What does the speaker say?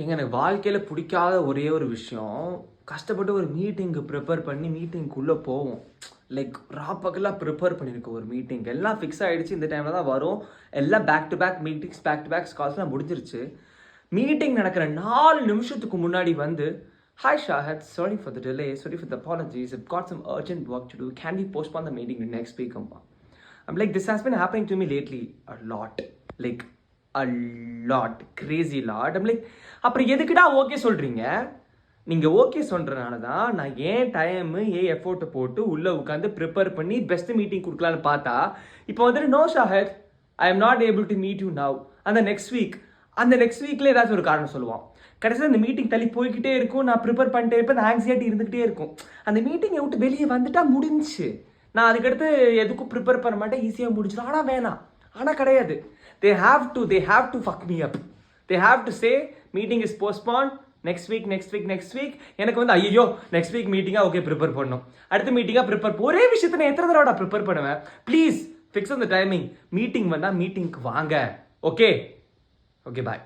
எனக்கு வாழ்க்கையில் பிடிக்காத ஒரே ஒரு விஷயம், கஷ்டப்பட்டு ஒரு மீட்டிங்கு ப்ரிப்பேர் பண்ணி மீட்டிங்குள்ளே போவோம். லைக் ராப்பகலாக ப்ரிப்பேர் பண்ணியிருக்கோம் ஒரு மீட்டிங். எல்லாம் ஃபிக்ஸ் ஆகிடுச்சு, இந்த டைமில் தான் வரும். எல்லாம் back to back meetings, back to back கால்ஸ்லாம் முடிஞ்சிருச்சு. மீட்டிங் நடக்கிற 4 நிமிஷத்துக்கு முன்னாடி வந்து, "Hi Shahad, sorry for the delay, sorry for the apologies. I've got some urgent work to do. Can we postpone the meeting to next week?" I'm like, this has been happening to me lately a lot. Like, a lot. Crazy lot. I'm like, அப்புறம் எதுக்குடா okay சொல்கிறீங்க? நீங்கள் okay சொல்கிறனால தான் நான் ஏன் time எஃபோர்ட்டை போட்டு உள்ளே உட்காந்து ப்ரிப்பேர் பண்ணி பெஸ்ட் மீட்டிங் கொடுக்கலான்னு பார்த்தா, இப்போ வந்துட்டு no Shahad, I am not able to meet you now. அந்த நெக்ஸ்ட் வீக்கில் ஏதாச்சும் ஒரு காரணம் சொல்லுவான். கடைசியில் அந்த மீட்டிங் தள்ளி போய்கிட்டே இருக்கும். நான் ப்ரிப்பேர் பண்ணிட்டே இருப்பேன். அந்த ஆங்ஸைட்டி இருந்துகிட்டே இருக்கும். அந்த மீட்டிங்கை விட்டு வெளியே வந்துட்டா முடிஞ்சு. நான் அதுக்கடுத்து எதுக்கும் ப்ரிப்பேர் பண்ண மாட்டேன், ஈஸியாக முடிச்சிடும். ஆனால் வேணாம், ஆனால் கிடையாது. They have to fuck me up. They have to say meeting is postponed next week. எனக்கு வந்து ஐயோ நெக்ஸ்ட் வீக் மீட்டிங்காக ஓகே ப்ரிப்பேர் பண்ணணும், அடுத்த மீட்டிங்காக ப்ரிப்பேர், ஒரே விஷயத்தை நான் எத்தனை தடவை ப்ரிப்பேர் பண்ணுவேன்? Please fix on the timing. Meeting வந்தால் மீட்டிங்க்கு வாங்க. Okay bye.